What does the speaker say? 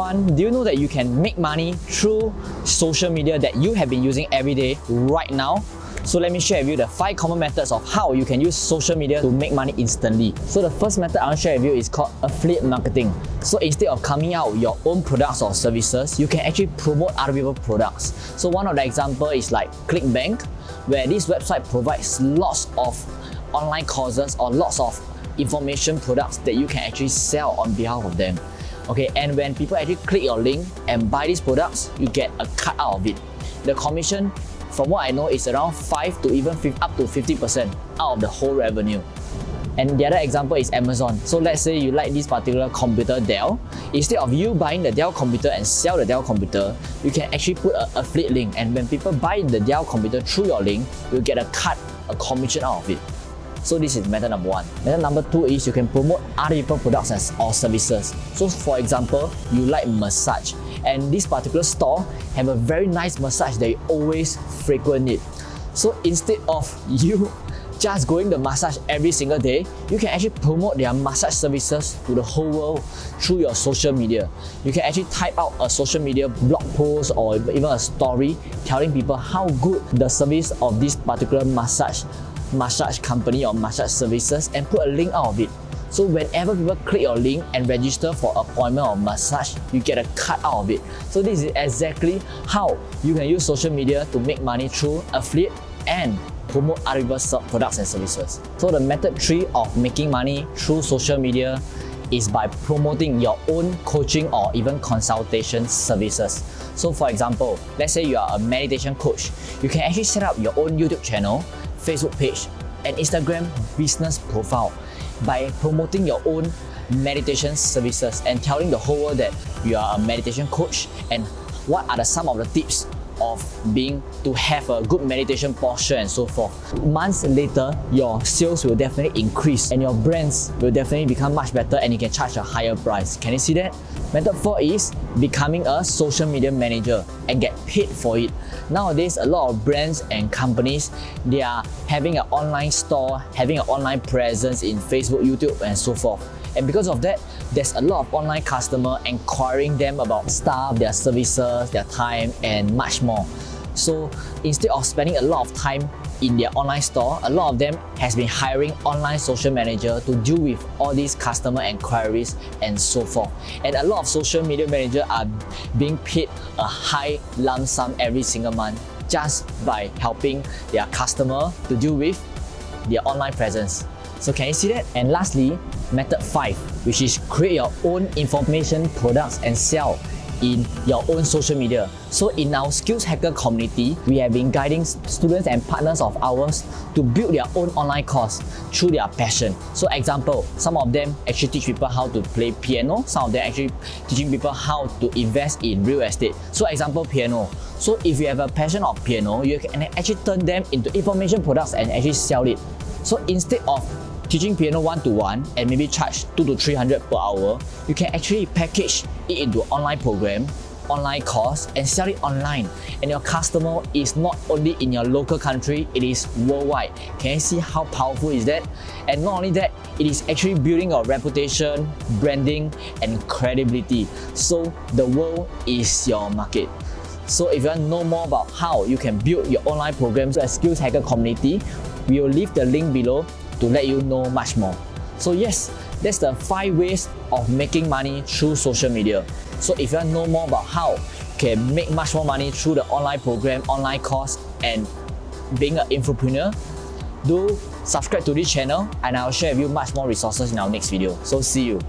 everyone, do you know that you can make money through social media that you have been using every day right now? So let me share with you the 5 common methods of how you can use social media to make money instantly. So the first method I want to share with you is called affiliate marketing. So instead of coming out with your own products or services, you can actually promote other people's products. So one of the examples is like ClickBank, where this website provides lots of online courses or lots of information products that you can actually sell on behalf of them. Okay, and when people actually click your link and buy these products, you get a cut out of it. The commission, from what I know, is around 5 to even up to 50% out of the whole revenue. And the other example is Amazon. So let's say you like this particular computer Dell. Instead of you buying the Dell computer and sell the Dell computer, you can actually put an affiliate link, and when people buy the Dell computer through your link, you'll get a commission out of it. So this is method number 1. Method number 2 is you can promote other people's products or services. So for example, you like massage, and this particular store have a very nice massage that you always frequent it. So instead of you just going to massage every single day, you can actually promote their massage services to the whole world through your social media. You can actually type out a social media blog post or even a story telling people how good the service of this particular massage company or massage services, and put a link out of it. So whenever people click your link and register for appointment or massage, you get a cut out of it. So this is exactly how you can use social media to make money through affiliate and promote other people's products and services. So the method 3 of making money through social media is by promoting your own coaching or even consultation services. So for example, let's say you are a meditation coach. You can actually set up your own YouTube channel, Facebook page, and Instagram business profile by promoting your own meditation services and telling the whole world that you are a meditation coach and what are some of the tips of to have a good meditation posture and so forth. Months later, your sales will definitely increase and your brands will definitely become much better, and you can charge a higher price. Can you see that? Method 4 is becoming a social media manager and get paid for it. Nowadays, a lot of brands and companies, they are having an online store, having an online presence in Facebook, YouTube, and so forth. And because of that, there's a lot of online customers inquiring them about stuff, their services, their time, and much more. So instead of spending a lot of time in their online store, a lot of them has been hiring online social manager to deal with all these customer inquiries and so forth. And a lot of social media managers are being paid a high lump sum every single month just by helping their customer to deal with their online presence. So can you see that? And lastly, method 5, which is create your own information products and sell in your own social media. So in our Skills Hacker community, we have been guiding students and partners of ours to build their own online course through their passion. So example, some of them actually teach people how to play piano, some of them actually teaching people how to invest in real estate. So example, piano. So if you have a passion of piano, you can actually turn them into information products and actually sell it. So instead of teaching piano one-to-one and maybe charge 200 to 300 per hour, you can actually package it into an online program, online course, and sell it online. And your customer is not only in your local country, it is worldwide. Can you see how powerful is that? And not only that, it is actually building your reputation, branding, and credibility. So the world is your market. So if you want to know more about how you can build your online programs at Skills Hacker community, we will leave the link below to let you know much more. So yes, that's the 5 ways of making money through social media. So if you want to know more about how you can make much more money through the online program, online course, and being an infopreneur, do subscribe to this channel, and I'll share with you much more resources in our next video. So see you.